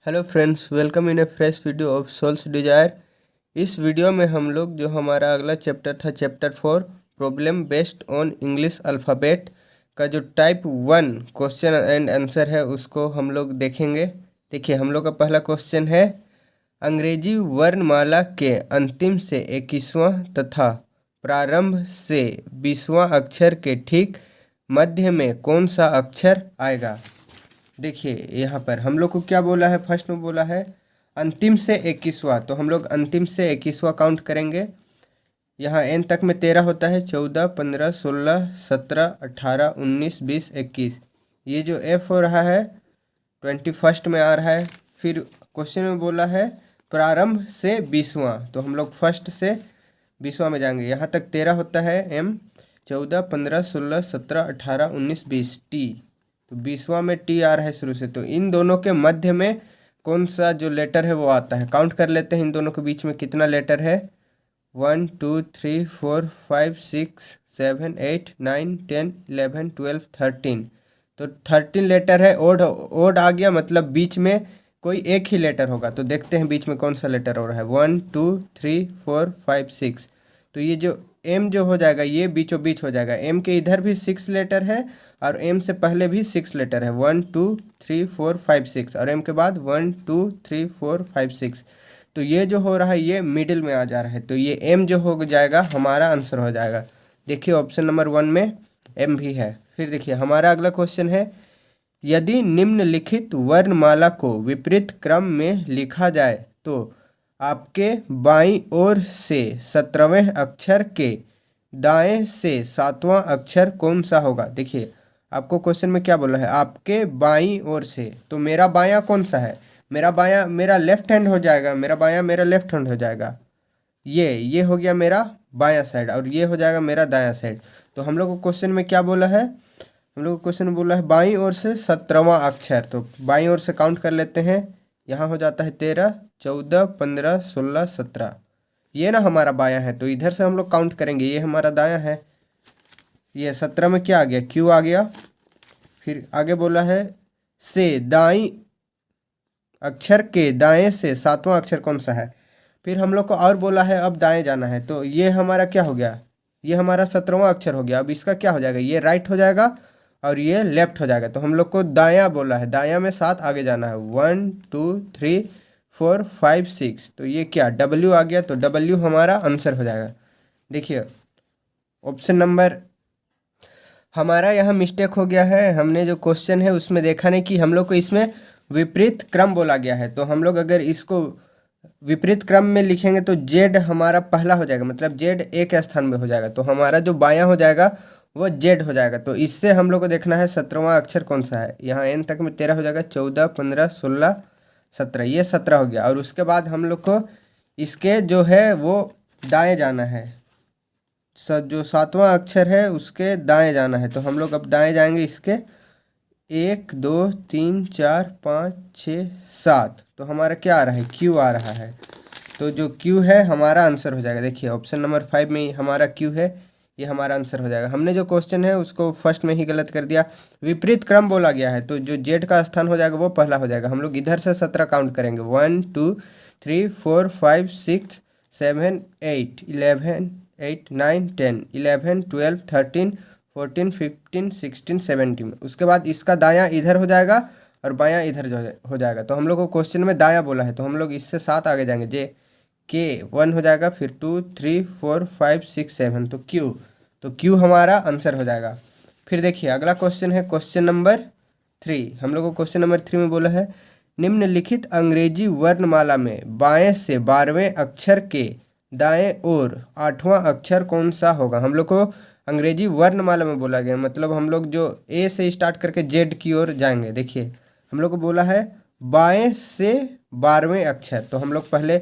Hello friends, welcome in a fresh video of soul's desire. इस वीडियो में हम लोग जो हमारा अगला चैप्टर था, chapter 4 problem based on English alphabet का जो टाइप 1 क्वेश्चन एंड आंसर है उसको हम लोग देखेंगे। देखिए, हम लोग का पहला क्वेश्चन है, अंग्रेजी वर्णमाला के अंतिम से 21वां तथा प्रारंभ से 20वां अक्षर के ठीक मध्य में कौन सा अक्षर आएगा। देखिए, यहाँ पर हम लोग को क्या बोला है, फर्स्ट में बोला है अंतिम से 21वां, तो हम लोग अंतिम से 21वां काउंट करेंगे। यहाँ एन तक में 13 होता है, 14, 15, 16, 17, 18, 19, 20, 21। ये जो एफ हो रहा है 21 में आ रहा है। फिर क्वेश्चन में बोला है प्रारंभ से 20वां, तो हम लोग फर्स्ट से 20वां में जाएंगे। यहाँ तक 13 होता है, एम, 14, 15, 16, 17, 18, 19, 20, टी, तो 20वां में टी आ रहा है शुरू से। तो इन दोनों के मध्य में कौन सा जो लेटर है वो आता है, काउंट कर लेते हैं इन दोनों के बीच में कितना लेटर है। 1 2 3 4 5 6 7 8 9 10 11 12 13, तो 13 लेटर है। ओड ओड आ गया, मतलब बीच में कोई एक ही लेटर होगा। तो देखते हैं बीच में कौन सा लेटर हो रहा है। 1 2 3 4 5 6, तो ये जो एम जो हो जाएगा ये बीचों बीच हो जाएगा। एम के इधर भी 6 लेटर है और एम से पहले भी 6 लेटर है, 1 2 3 4 5 6, और एम के बाद 1 2 3 4 5 6। तो ये जो हो रहा है ये मिडिल में आ जा रहा है, तो ये एम जो हो जाएगा हमारा आंसर हो जाएगा। देखिए, ऑप्शन नंबर 1 में एम भी है। फिर देखिए, हमारा अगला क्वेश्चन है, यदि निम्नलिखित वर्णमाला को विपरीत क्रम में लिखा जाए तो आपके बाईं ओर से 17वें अक्षर के दाएं से 7वां अक्षर कौन सा होगा। देखिए, आपको क्वेश्चन में क्या बोला है, आपके बाईं ओर से, तो मेरा बायां कौन सा है, मेरा बायां मेरा लेफ्ट हैंड हो जाएगा, मेरा बायां मेरा लेफ्ट हैंड हो जाएगा। ये हो गया मेरा बायां साइड और ये हो जाएगा मेरा दायां साइड। तो हम लोग को क्वेश्चन में क्या बोला है, हम लोग को क्वेश्चन में बोला है बाईं ओर से 17वां अक्षर। तो बाईं ओर से काउंट कर लेते हैं। यहाँ हो जाता है 13, 14, 15, 16, 17, ये ना हमारा बायां है, तो इधर से हम लोग काउंट करेंगे, ये हमारा दायां है। ये 17 में क्या आ गया, क्यू आ गया। फिर आगे बोला है से दाईं अक्षर के दाएं से 7वां अक्षर कौन सा है। फिर हम लोग को और बोला है अब दाएं जाना है, तो ये हमारा क्या हो गया, ये हमारा 17वां अक्षर हो गया। अब इसका क्या हो जाएगा, ये राइट हो जाएगा और ये लेफ्ट हो जाएगा। तो हम लोग को दायां बोला है, दायां में 7 आगे जाना है, 1 2 3 4 5 6, तो ये क्या डब्ल्यू आ गया, तो डब्ल्यू हमारा आंसर हो जाएगा। देखिए, ऑप्शन नंबर हमारा यहाँ मिस्टेक हो गया है, हमने जो क्वेश्चन है उसमें देखा नहीं कि हम लोग को इसमें विपरीत क्रम बोला गया है। तो हम लोग अगर इसको विपरीत क्रम में लिखेंगे तो जेड हमारा पहला हो जाएगा, मतलब जेड एक स्थान में हो जाएगा, तो हमारा जो बायां हो जाएगा वो जेड हो जाएगा। तो इससे हम लोग को देखना है 17वां अक्षर कौन सा है। यहाँ एन तक में 13 हो जाएगा, 14, 15, 16, 17, ये 17 हो गया। और उसके बाद हम लोग को इसके जो है वो दाएं जाना है, जो 7वां अक्षर है उसके दाएं जाना है। तो हम लोग अब दाएं जाएंगे इसके, 1 2 3 4 5 6 7, तो हमारा क्या आ रहा है, क्यू आ रहा है। तो जो क्यू है हमारा आंसर हो जाएगा। देखिए, ऑप्शन नंबर 5 में हमारा क्यू है, ये हमारा आंसर हो जाएगा। हमने जो क्वेश्चन है उसको फर्स्ट में ही गलत कर दिया, विपरीत क्रम बोला गया है, तो जो जेड का स्थान हो जाएगा वो पहला हो जाएगा। हम लोग इधर से 17 काउंट करेंगे, 1 2 3 4 5 6 7 8 11 8 9 10 11 12 13 14 15 16 17। उसके बाद इसका दायां इधर हो जाएगा और बायां इधर जो हो जाएगा। तो हम लोग को क्वेश्चन में दायां बोला है, तो हम लोग इससे 7 आगे जाएंगे, जे के 1 हो जाएगा, फिर 2 3 4 5 6 7, तो क्यू हमारा आंसर हो जाएगा। फिर देखिए, अगला क्वेश्चन है क्वेश्चन नंबर 3। हम लोग को क्वेश्चन नंबर 3 में बोला है, निम्नलिखित अंग्रेजी वर्णमाला में बाएं से 12वें अक्षर के दाएं ओर 8वां अक्षर कौन सा होगा। हम लोग को अंग्रेजी वर्णमाला में बोला गया, मतलब हम लोग जो ए से स्टार्ट करके जेड की ओर जाएंगे। देखिए, हम लोग को बोला है बाएं से 12वें अक्षर, तो हम लोग पहले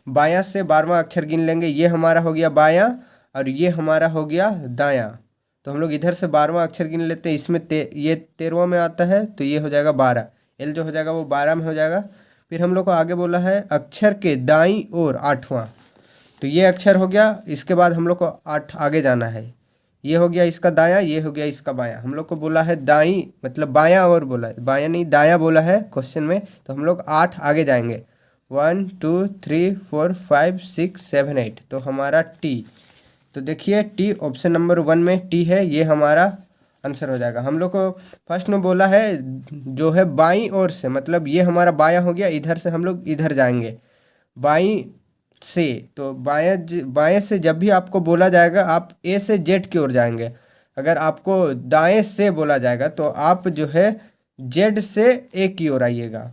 बायां से 12वां अक्षर गिन लेंगे, ये हमारा हो गया बायां और ये हमारा हो गया दायां। तो हम लोग इधर से 12वां अक्षर गिन लेते हैं, इसमें ये 13वां में आता है, तो ये हो जाएगा 12, एल जो हो जाएगा वो 12 में हो जाएगा। फिर हम लोग को आगे बोला है अक्षर के दाईं ओर 8वां, तो ये अक्षर हो गया। इसके बाद हम लोग को 8 आगे जाना है, ये हो गया इसका दायां, ये हो गया इसका बायां। हम लोग को बोला है दाई मतलब बायां और बोला है, बायां नहीं दायां बोला है क्वेश्चन में, तो हम लोग 8 आगे जाएंगे। 1 2 3 4 5 6 7 8, तो हमारा टी। तो देखिए टी ऑप्शन नंबर 1 में टी है, ये हमारा आंसर हो जाएगा। हम लोग को फर्स्ट में बोला है जो है बाईं ओर से, मतलब ये हमारा बायां हो गया, इधर से हम लोग इधर जाएंगे बाईं से। तो बाएं से जब भी आपको बोला जाएगा आप ए से जेड की ओर जाएंगे। अगर आपको दाएं से बोला जाएगा तो आप जो है जेड से ए की ओर आइएगा।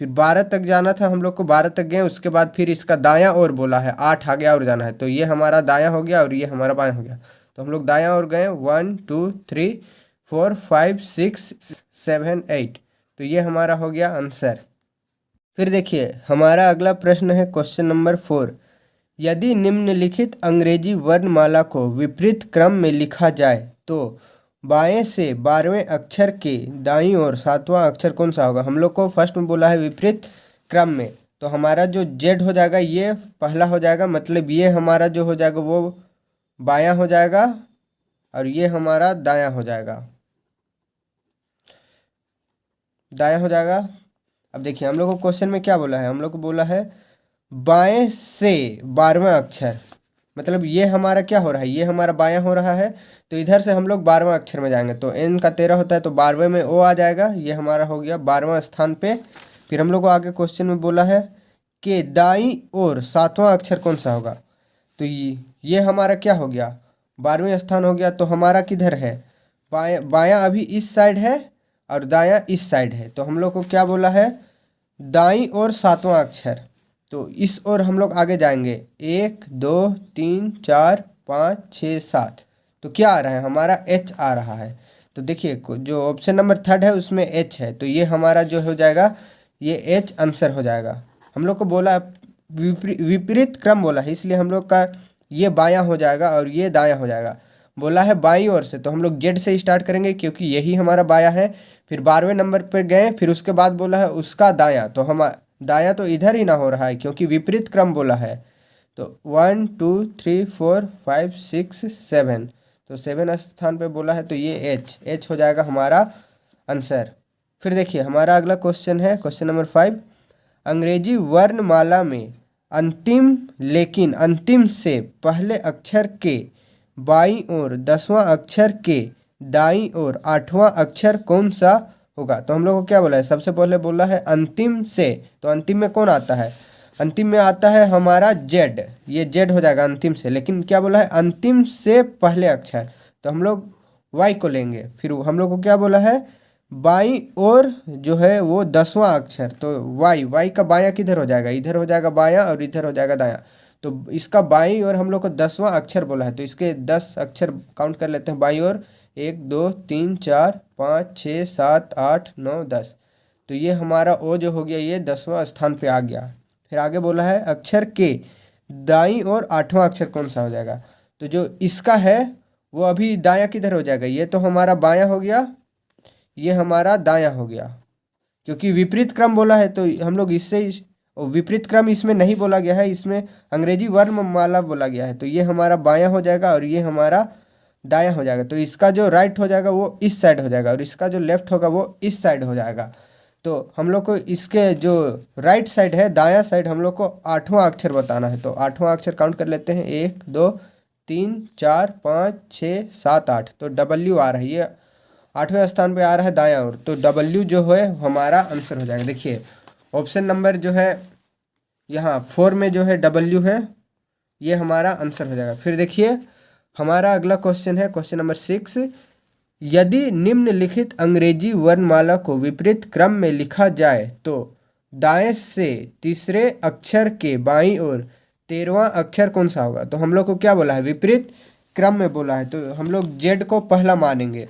फिर 12 तक जाना था हम लोग को, 12 तक गए, उसके बाद फिर इसका दायां ओर बोला है 8 आगे और जाना है, तो ये हमारा दायां हो गया और ये हमारा बायां हो गया। तो हम लोग दायां ओर गए 1 2 3 4 5 6 7 8, तो ये हमारा हो गया आंसर। फिर देखिए हमारा अगला प्रश्न है क्वेश्चन नंबर 4। यदि निम्नलिखित अंग्रेजी वर्णमाला को विपरीत क्रम में लिखा जाए तो बाएं से 12वें अक्षर के दाईं ओर 7वां अक्षर कौन सा होगा। हम लोग को फर्स्ट में बोला है विपरीत क्रम में, तो हमारा जो जेड हो जाएगा ये पहला हो जाएगा, मतलब ये हमारा जो हो जाएगा वो बायां हो जाएगा और ये हमारा दायां हो जाएगा, दायां हो जाएगा। अब देखिए हम लोग को क्वेश्चन में क्या बोला है, हम लोग को बोला है बाएं से 12वां अक्षर, मतलब ये हमारा क्या हो रहा है, ये हमारा बायां हो रहा है, तो इधर से हम लोग 12वां अक्षर में जाएंगे। तो एन का 13 होता है तो 12वें में ओ आ जाएगा, ये हमारा हो गया 12वां स्थान पे। फिर हम लोग को आगे क्वेश्चन में बोला है कि दाईं ओर 7वां अक्षर कौन सा होगा। तो ये हमारा क्या हो गया 12वें स्थान हो गया, तो हमारा किधर है बायां अभी इस साइड है और दायां इस साइड है। तो हम लोग को क्या बोला है दाईं ओर 7वां अक्षर, तो इस ओर हम लोग आगे जाएंगे 1 2 3 4 5 6 7, तो क्या आ रहा है हमारा एच आ रहा है। तो देखिए जो ऑप्शन नंबर 3 है उसमें एच है, तो ये हमारा जो हो जाएगा ये एच आंसर हो जाएगा। हम लोग को बोला विपरीत क्रम बोला है, इसलिए हम लोग का ये बायां हो जाएगा और ये दायां हो जाएगा। बोला है बाईं ओर से, तो हम लोग जेड से स्टार्ट करेंगे क्योंकि यही हमारा बायां है। फिर 12वें नंबर पर गए, फिर उसके बाद बोला है उसका दायां, तो हम दायां तो इधर ही ना हो रहा है क्योंकि विपरीत क्रम बोला है। तो 1 2 3 4 5 6 7, तो 7 स्थान पे बोला है, तो ये एच हो जाएगा हमारा आंसर। फिर देखिए हमारा अगला क्वेश्चन है क्वेश्चन नंबर 5। अंग्रेजी वर्णमाला में अंतिम लेकिन अंतिम से पहले अक्षर के बाईं ओर 10वां अक्षर के दाईं ओर 8वां अक्षर कौन सा होगा। तो हम लोग को क्या बोला है, सबसे पहले बोला है अंतिम से, तो अंतिम में कौन आता है, अंतिम में आता है हमारा जेड, ये जेड हो जाएगा अंतिम से। लेकिन क्या बोला है अंतिम से पहले अक्षर, तो हम लोग वाई को लेंगे। फिर हम लोग को क्या बोला है बाईं ओर जो है वो 10वां अक्षर, तो वाई का बायां किधर हो जाएगा, इधर हो जाएगा बायां और इधर हो जाएगा दायां। तो इसका बाईं ओर हम लोग को 10वां अक्षर बोला है, तो इसके 10 अक्षर काउंट कर लेते हैं बाईं ओर, 1 2 3 4 5 6 7 8 9 10, तो ये हमारा ओ जो हो गया ये 10वां स्थान पे आ गया। फिर आगे बोला है अक्षर के दाईं ओर 8वां अक्षर कौन सा हो जाएगा, तो जो इसका है वो अभी दायां किधर हो जाएगा, ये तो हमारा बायां हो गया, ये हमारा दायां हो गया, क्योंकि विपरीत क्रम बोला है तो हम लोग इससे विपरीत क्रम इसमें नहीं बोला गया है, इसमें अंग्रेजी वर्णमाला बोला गया है, तो ये हमारा बायां हो जाएगा और ये हमारा दायां हो जाएगा। तो इसका जो राइट हो जाएगा वो इस साइड हो जाएगा और इसका जो लेफ्ट होगा वो इस साइड हो जाएगा। तो हम लोग को इसके जो राइट साइड है दायां साइड हम लोग को 8वां अक्षर बताना है, तो 8वां अक्षर काउंट कर लेते हैं 1 2 3 4 5 6 7 8, तो डब्ल्यू आ रहा है, ये 8वें स्थान पे आ रहा है दायां ओर, तो डब्ल्यू जो है हमारा आंसर हो जाएगा। देखिए ऑप्शन नंबर जो है यहाँ 4 में जो है डब्ल्यू है, ये हमारा आंसर हो जाएगा। फिर देखिए हमारा अगला क्वेश्चन है क्वेश्चन नंबर 6। यदि निम्नलिखित अंग्रेजी वर्णमाला को विपरीत क्रम में लिखा जाए तो दाएं से तीसरे अक्षर के बाईं ओर 13वां अक्षर कौन सा होगा। तो हम लोग को क्या बोला है विपरीत क्रम में बोला है, तो हम लोग जेड को पहला मानेंगे।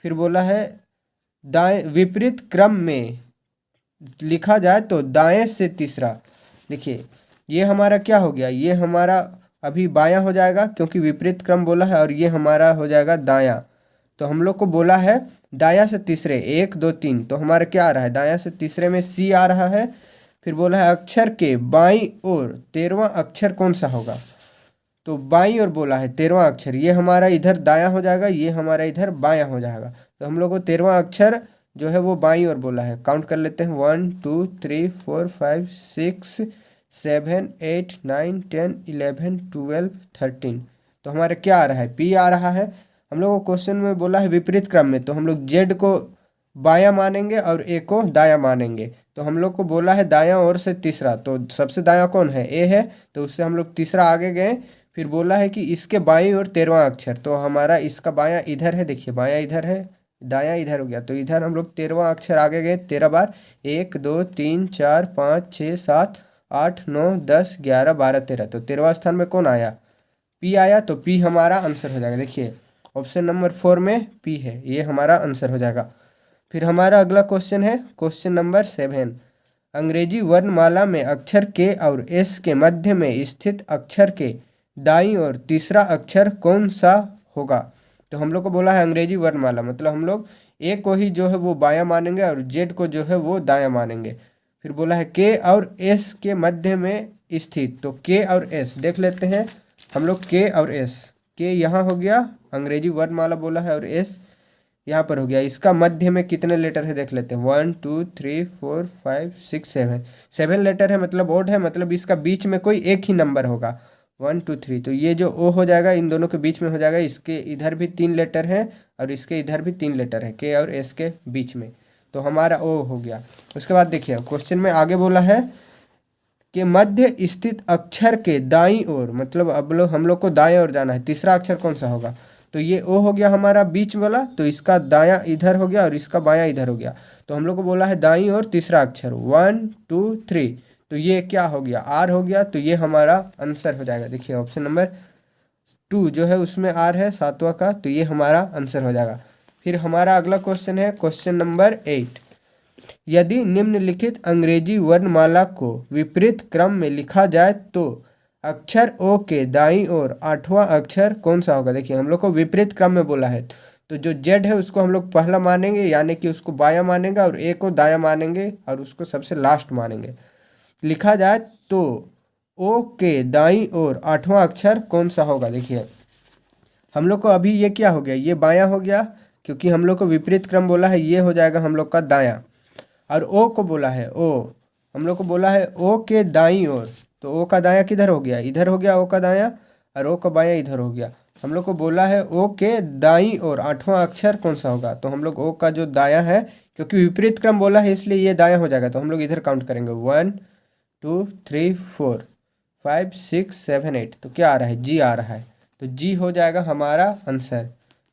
फिर बोला है दाएं विपरीत क्रम में लिखा जाए तो दाएं से तीसरा, देखिए ये हमारा क्या हो गया, ये हमारा अभी बायां हो जाएगा क्योंकि विपरीत क्रम बोला है, और ये हमारा हो जाएगा दायां। तो हम लोग को बोला है दायां से तीसरे 1 2 3, तो हमारा क्या आ रहा है दायां से तीसरे में सी आ रहा है। फिर बोला है अक्षर के बाईं ओर 13वां अक्षर कौन सा होगा, तो बाईं ओर बोला है 13वां अक्षर, ये हमारा इधर दायां हो जाएगा, ये हमारा इधर बायां हो जाएगा। तो हम लोग को 13वां अक्षर जो है वो बाईं ओर बोला है। काउंट कर लेते हैं 1 2 3 4 5 6 7 8 9 10 11 12 13। तो हमारे क्या आ रहा है, पी आ रहा है। हम लोग को क्वेश्चन में बोला है विपरीत क्रम में, तो हम लोग जेड को बायां मानेंगे और ए को दायां मानेंगे। तो हम लोग को बोला है दायां ओर से तीसरा, तो सबसे दायां कौन है, ए है, तो उससे हम लोग तीसरा आगे गए। फिर बोला है कि इसके बाईं ओर 13वां अक्षर, तो हमारा इसका बायां इधर है, देखिए बायां इधर है, दायां इधर हो गया, तो इधर हम लोग 13वां अक्षर आगे गए 13 बार। 1 2 3 4 5 6 7 8 9 10 11 12 13, तो 13वां स्थान में कौन आया, पी आया। तो पी हमारा आंसर हो जाएगा। देखिए ऑप्शन नंबर 4 में पी है, ये हमारा आंसर हो जाएगा। फिर हमारा अगला क्वेश्चन है क्वेश्चन नंबर 7। अंग्रेजी वर्णमाला में अक्षर के और एस के मध्य में स्थित अक्षर के दाईं ओर तीसरा अक्षर कौन सा होगा। तो हम लोग को बोला है अंग्रेजी वर्णमाला, मतलब हम लोग ए को ही जो है वो बायां मानेंगे और जेड को जो है वो दायां मानेंगे। फिर बोला है के और एस के मध्य में स्थित, तो के और एस देख लेते हैं हम लोग। के और एस, के यहाँ हो गया अंग्रेजी वर्णमाला बोला है, और एस यहाँ पर हो गया। इसका मध्य में कितने लेटर है देख लेते हैं, 1 2 3 4 5 6 7, 7 लेटर है, मतलब ओड है, मतलब इसका बीच में कोई एक ही नंबर होगा 1 2 3। तो ये जो ओ हो जाएगा इन दोनों के बीच में हो जाएगा। इसके इधर भी 3 लेटर हैं और इसके इधर भी 3 लेटर है, के और एस के बीच में, तो हमारा ओ हो गया। उसके बाद देखिए क्वेश्चन में आगे बोला है कि मध्य स्थित अक्षर के दाईं ओर, मतलब अब लोग हम लोग को दाएं ओर जाना है, तीसरा अक्षर कौन सा होगा। तो ये ओ हो गया हमारा बीच वाला, तो इसका दायां इधर हो गया और इसका बायां इधर हो गया। तो हम लोग को बोला है दाईं ओर तीसरा अक्षर 1 2 3, तो ये क्या हो गया, आर हो गया। तो ये हमारा आंसर हो जाएगा। देखिए ऑप्शन नंबर 2 जो है उसमें आर है 7वां का, तो ये हमारा आंसर हो जाएगा। फिर हमारा अगला क्वेश्चन है क्वेश्चन नंबर 8। यदि निम्नलिखित अंग्रेजी वर्णमाला को विपरीत क्रम में लिखा जाए तो अक्षर ओ के दाईं ओर 8वां अक्षर कौन सा होगा। देखिए हम लोग को विपरीत क्रम में बोला है, तो जो जेड है उसको हम लोग पहला मानेंगे, यानी कि उसको बायां मानेंगे, और ए को दायां मानेंगे और उसको सबसे लास्ट मानेंगे। लिखा जाए तो ओ के दाईं ओर 8वां अक्षर कौन सा होगा। देखिए हम लोग को अभी ये क्या हो गया, ये बायां हो गया, क्योंकि हम लोग को विपरीत क्रम बोला है, ये हो जाएगा हम लोग का दायां। और ओ को बोला है, ओ हम लोग को बोला है ओ के दाईं ओर, तो ओ का दायां किधर हो गया, इधर हो गया ओ का दायां, और ओ का बायां इधर हो गया। हम लोग को बोला है ओ के दाईं ओर 8वां अक्षर कौन सा होगा, तो हम लोग ओ का जो दायां है, क्योंकि विपरीत क्रम बोला है इसलिए ये दायां हो जाएगा, तो हम लोग इधर काउंट करेंगे 1 2 3 4 5 6 7 8, तो क्या आ रहा है, जी आ रहा है, तो जी हो जाएगा हमारा आंसर।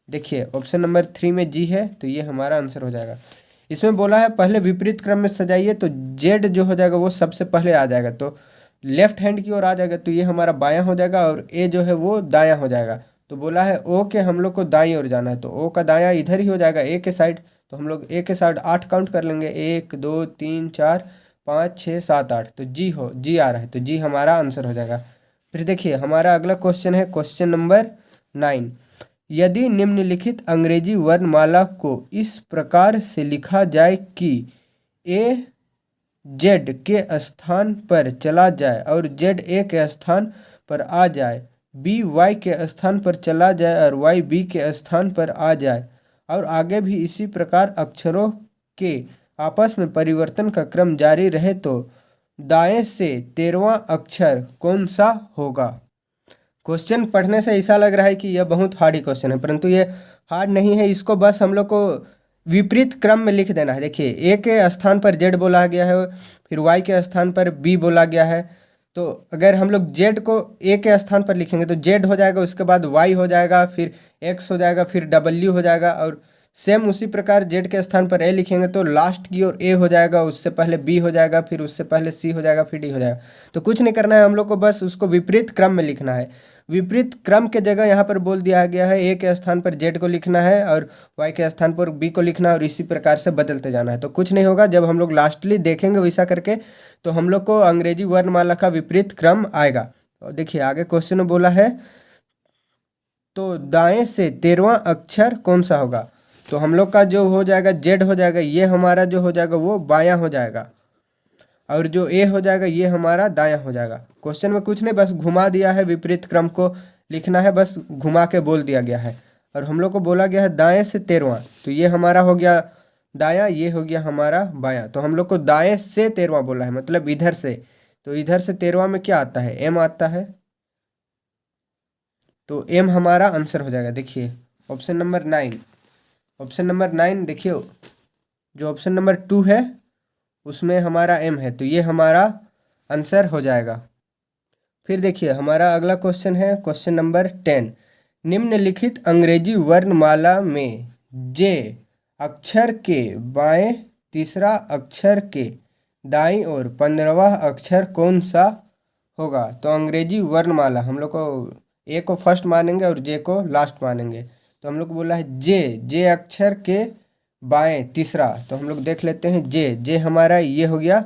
देखिए ऑप्शन नंबर 3 में जी है, तो ये हमारा आंसर हो जाएगा। इसमें बोला है पहले विपरीत क्रम में सजाइए, तो जेड जो हो जाएगा वो सबसे पहले आ जाएगा, तो लेफ्ट हैंड की ओर आ जाएगा, तो ये हमारा बायां हो जाएगा, और ए जो है वो दायां हो जाएगा। तो बोला है ओ के हम लोग को दाईं ओर जाना है, तो ओ का दायां इधर ही हो जाएगा ए के साइड, तो हम लोग ए के साइड 8 काउंट कर लेंगे, 1 2 3 4 5 6 7 8, तो जी आ रहा है, तो जी हमारा आंसर हो जाएगा। फिर देखिए हमारा अगला क्वेश्चन है क्वेश्चन नंबर 9। यदि निम्नलिखित अंग्रेजी वर्णमाला को इस प्रकार से लिखा जाए कि ए जेड के स्थान पर चला जाए और जेड ए के स्थान पर आ जाए, बी वाई के स्थान पर चला जाए और वाई बी के स्थान पर आ जाए, और आगे भी इसी प्रकार अक्षरों के आपस में परिवर्तन का क्रम जारी रहे, तो दाएं से 13वां अक्षर कौन सा होगा। क्वेश्चन पढ़ने से ऐसा लग रहा है कि यह बहुत हार्ड ही क्वेश्चन है, परंतु ये हार्ड नहीं है। इसको बस हम लोग को विपरीत क्रम में लिख देना है। देखिए ए के स्थान पर जेड बोला गया है, फिर वाई के स्थान पर बी बोला गया है, तो अगर हम लोग जेड को ए के स्थान पर लिखेंगे तो जेड हो जाएगा, उसके बाद वाई हो जाएगा, फिर एक्स हो जाएगा, फिर डब्ल्यू हो जाएगा, और सेम उसी प्रकार जेड के स्थान पर ए लिखेंगे तो लास्ट की ओर ए हो जाएगा, उससे पहले बी हो जाएगा, फिर उससे पहले सी हो जाएगा, फिर डी हो जाएगा। तो कुछ नहीं करना है हम लोग को, बस उसको विपरीत क्रम में लिखना है। विपरीत क्रम के जगह यहाँ पर बोल दिया गया है ए के स्थान पर जेड को लिखना है और वाई के स्थान पर बी को लिखना है, और इसी प्रकार से बदलते जाना है। तो कुछ नहीं होगा, जब हम लोग लास्टली देखेंगे वैसा करके तो हम लोग को अंग्रेजी वर्णमाला का विपरीत क्रम आएगा। और देखिए आगे क्वेश्चन में बोला है तो दाएं से 13वां अक्षर कौन सा होगा। तो हम लोग का जो हो जाएगा जेड हो जाएगा, ये हमारा जो हो जाएगा वो बायां हो जाएगा, और जो ए हो जाएगा ये हमारा दायां हो जाएगा। क्वेश्चन में कुछ नहीं, बस घुमा दिया है, विपरीत क्रम को लिखना है, बस घुमा के बोल दिया गया है। और हम लोग को बोला गया है दाएं से 13वां, तो ये हमारा हो गया दायां, ये हो गया हमारा बायां। तो हम लोग को दाएं से 13वां बोला है, मतलब इधर से। तो इधर से 13वां में क्या आता है, एम आता है, तो एम हमारा आंसर हो जाएगा। देखिए ऑप्शन नंबर 9, ऑप्शन नंबर 9 देखिए, जो ऑप्शन नंबर 2 है उसमें हमारा एम है, तो ये हमारा आंसर हो जाएगा। फिर देखिए हमारा अगला क्वेश्चन है क्वेश्चन नंबर 10। निम्नलिखित अंग्रेजी वर्णमाला में जे अक्षर के बाएं तीसरा अक्षर के दाईं ओर 15वां अक्षर कौन सा होगा। तो अंग्रेजी वर्णमाला हम लोग को ए को फर्स्ट मानेंगे और जे को लास्ट मानेंगे। तो हम लोग को बोला है जे अक्षर के बाएं तीसरा, तो हम लोग देख लेते हैं। जे हमारा ये हो गया,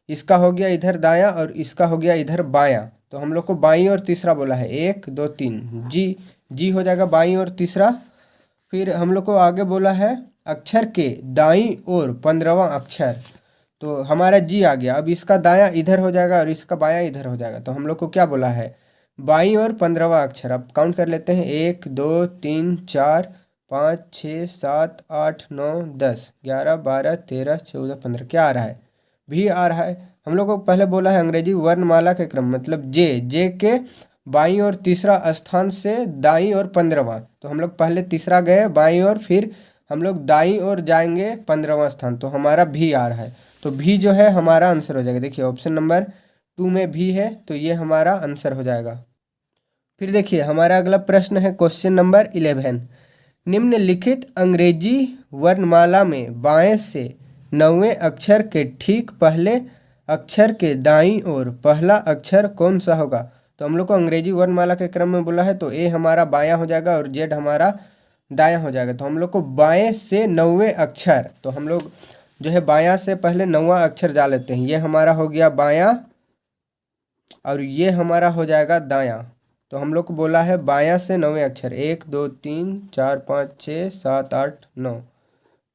इसका हो गया इधर दायां और इसका हो गया इधर बायां। तो हम लोग को बाईं और तीसरा बोला है, 1 2 3, जी हो जाएगा बाईं और तीसरा। फिर हम लोग को आगे बोला है अक्षर के दाईं ओर 15वां अक्षर, तो हमारा जी आ गया। अब इसका दायां इधर हो जाएगा और इसका बायां इधर हो जाएगा। तो हम लोग को क्या बोला है, बाईं ओर 15वां अक्षर। अब काउंट कर लेते हैं, 1 2 3 4 5 6 7 8 9 10 11 12 13 14 15, क्या आ रहा है, भी आ रहा है। हम लोग को पहले बोला है अंग्रेजी वर्णमाला के क्रम, मतलब जे के बाईं ओर तीसरा स्थान से दाईं ओर 15वां। तो हम लोग पहले तीसरा गए बाईं ओर, फिर हम लोग दाईं ओर जाएंगे 15वां स्थान, तो हमारा भी आ रहा है। तो भी जो है हमारा आंसर हो जाएगा। देखिए ऑप्शन नंबर 2 में भी है, तो ये हमारा आंसर हो जाएगा। फिर देखिए हमारा अगला प्रश्न है क्वेश्चन नंबर 11। निम्नलिखित अंग्रेजी वर्णमाला में बाएं से 9वें अक्षर के ठीक पहले अक्षर के दाईं ओर पहला अक्षर कौन सा होगा। तो हम लोग को अंग्रेजी वर्णमाला के क्रम में बोला है, तो ए हमारा बायां हो जाएगा और जेड हमारा दायां हो जाएगा। तो हम लोग को बाएं से 9वें अक्षर, तो हम लोग जो है बायां से पहले 9वां अक्षर डाल लेते हैं। ये हमारा हो गया बायां और ये हमारा हो जाएगा दायां। तो हम लोग को बोला है बायां से 9वें अक्षर, 1 2 3 4 5 6 7 8 9,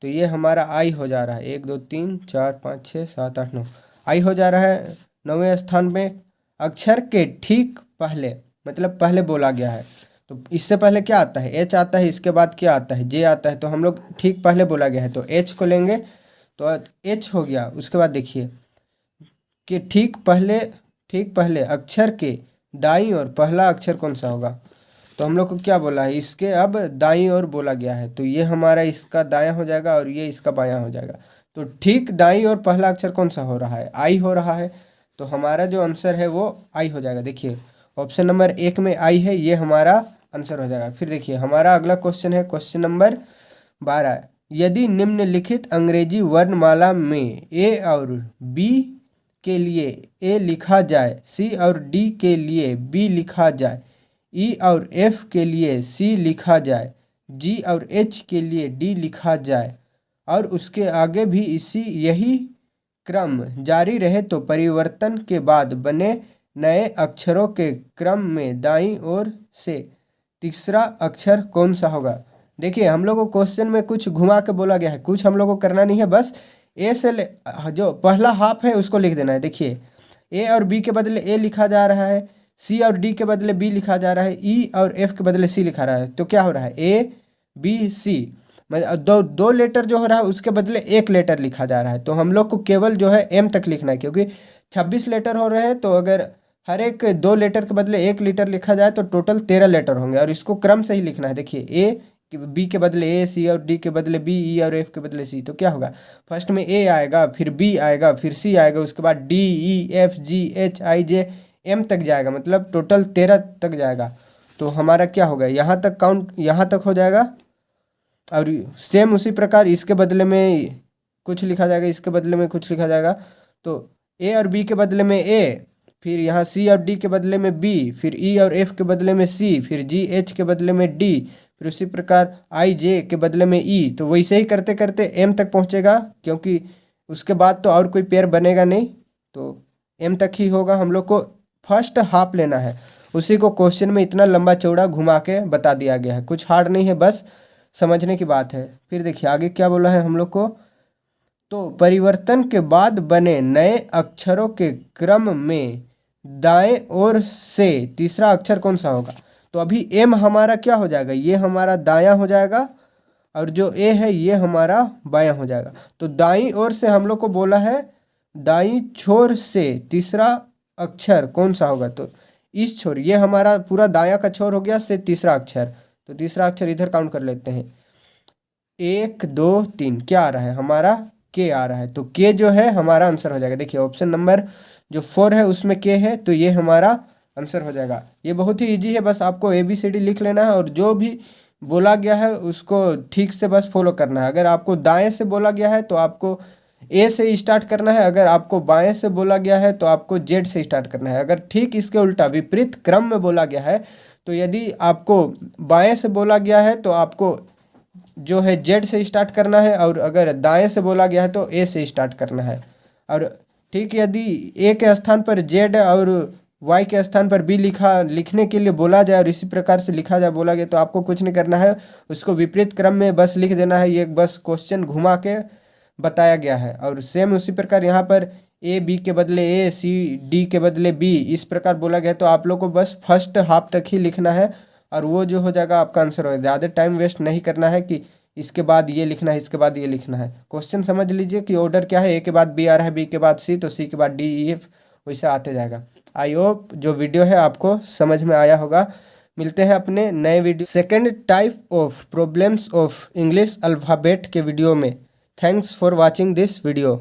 तो ये हमारा आई हो जा रहा है। 1 2 3 4 5 6 7 8 9 आई हो जा रहा है 9वें स्थान में। अक्षर के ठीक पहले, मतलब पहले बोला गया है, तो इससे पहले क्या आता है, एच आता है, इसके बाद क्या आता है, जे आता है। तो हम लोग ठीक पहले बोला गया है, तो एच को लेंगे, तो एच हो गया। उसके बाद देखिए कि ठीक पहले अक्षर के दाईं ओर पहला अक्षर कौन सा होगा। तो हम लोग को क्या बोला है, इसके अब दाईं ओर बोला गया है, तो ये हमारा इसका दायां हो जाएगा और ये इसका बायां हो जाएगा। तो ठीक दाईं ओर पहला अक्षर कौन सा हो रहा है, आई हो रहा है। तो हमारा जो आंसर है वो आई हो जाएगा। देखिए ऑप्शन नंबर 1 में आई है, ये हमारा आंसर हो जाएगा। फिर देखिए हमारा अगला क्वेश्चन है क्वेश्चन नंबर 12। यदि निम्नलिखित अंग्रेजी वर्णमाला में ए और बी के लिए ए लिखा जाए, सी और डी के लिए बी लिखा जाए, ई और एफ के लिए सी लिखा जाए, जी और एच के लिए डी लिखा जाए और उसके आगे भी यही क्रम जारी रहे, तो परिवर्तन के बाद बने नए अक्षरों के क्रम में दाईं ओर से तीसरा अक्षर कौन सा होगा। देखिए हम लोग को क्वेश्चन में कुछ घुमा के बोला गया है, कुछ हम लोग को करना नहीं है, बस ए से जो पहला हाफ है उसको लिख देना है। देखिए ए और बी के बदले ए लिखा जा रहा है, सी और डी के बदले बी लिखा जा रहा है, ई और एफ के बदले सी लिखा रहा है। तो क्या हो रहा है, ए बी सी, मतलब दो लेटर जो हो रहा है उसके बदले एक लेटर लिखा जा रहा है। तो हम लोग को केवल जो है एम तक लिखना है, क्योंकि 26 लेटर हो रहे हैं, तो अगर हर एक 2 लेटर के बदले 1 लेटर लिखा जाए तो टोटल 13 लेटर होंगे और इसको क्रम से ही लिखना है। देखिए ए बी के बदले ए, सी और डी के बदले बी, ई और एफ के बदले सी। तो क्या होगा, फर्स्ट में ए आएगा, फिर बी आएगा, फिर सी आएगा, उसके बाद D E F G H I J M तक जाएगा, मतलब टोटल 13 तक जाएगा। तो हमारा क्या होगा, यहाँ तक काउंट यहाँ तक हो जाएगा। और सेम उसी प्रकार इसके बदले में कुछ लिखा जाएगा, इसके बदले में कुछ लिखा जाएगा। तो ए और बी के बदले में ए, फिर यहाँ सी और डी के बदले में बी, फिर ई और एफ के बदले में सी, फिर जी एच के बदले में डी, फिर उसी प्रकार आई जे के बदले में ई। तो वैसे ही करते करते एम तक पहुँचेगा, क्योंकि उसके बाद तो और कोई पेयर बनेगा नहीं, तो एम तक ही होगा। हम लोग को फर्स्ट हाफ लेना है, उसी को क्वेश्चन में इतना लंबा चौड़ा घुमा के बता दिया गया है, कुछ हार्ड नहीं है, बस समझने की बात है। फिर देखिए आगे क्या बोला है हम लोग को, तो परिवर्तन के बाद बने नए अक्षरों के क्रम में दाएं ओर से तीसरा अक्षर कौन सा होगा। तो अभी एम हमारा क्या हो जाएगा, ये हमारा दायां हो जाएगा और जो ए है ये हमारा बायां हो जाएगा। तो दाईं ओर से हम लोग को बोला है दाईं छोर से तीसरा अक्षर कौन सा होगा। तो इस छोर, ये हमारा पूरा दायां का छोर हो गया से तीसरा अक्षर। तो तीसरा अक्षर इधर काउंट कर लेते हैं, 1 2 3 क्या आ रहा है हमारा, के आ रहा है। तो के जो है हमारा आंसर हो जाएगा। देखिए ऑप्शन नंबर जो 4 है उसमें के है, तो ये हमारा आंसर हो जाएगा। ये बहुत ही इजी है, बस आपको ABCD लिख लेना है और जो भी बोला गया है उसको ठीक से बस फॉलो करना है। अगर आपको दाएं से बोला गया है तो आपको ए से स्टार्ट करना है, अगर आपको बाएं से बोला गया है तो आपको जेड से स्टार्ट करना है। अगर ठीक इसके उल्टा विपरीत क्रम में बोला गया है तो यदि आपको बाएं से बोला गया है तो आपको जो है जेड से स्टार्ट करना है, और अगर दाएं से बोला गया है तो ए से स्टार्ट करना है। और ठीक यदि ए के स्थान पर जेड और वाई के स्थान पर बी लिखने के लिए बोला जाए और इसी प्रकार से लिखा जाए बोला गया, तो आपको कुछ नहीं करना है, उसको विपरीत क्रम में बस लिख देना है। ये बस क्वेश्चन घुमा के बताया गया है। और सेम उसी प्रकार यहाँ पर ए बी के बदले ए, सी डी के बदले बी, इस प्रकार बोला गया है। तो आप लोग को बस फर्स्ट हाफ तक ही लिखना है और वो जो हो जाएगा आपका आंसर होगा। ज़्यादा टाइम वेस्ट नहीं करना है कि इसके बाद ये लिखना है, इसके बाद ये लिखना है। क्वेश्चन समझ लीजिए कि ऑर्डर क्या है, ए के बाद बी आ रहा है, बी के बाद सी, तो सी के बाद डी ई एफ, वैसे आते जाएगा। आई होप जो वीडियो है आपको समझ में आया होगा। मिलते हैं अपने नए video second type of problems of English alphabet के वीडियो में। Thanks for watching this video.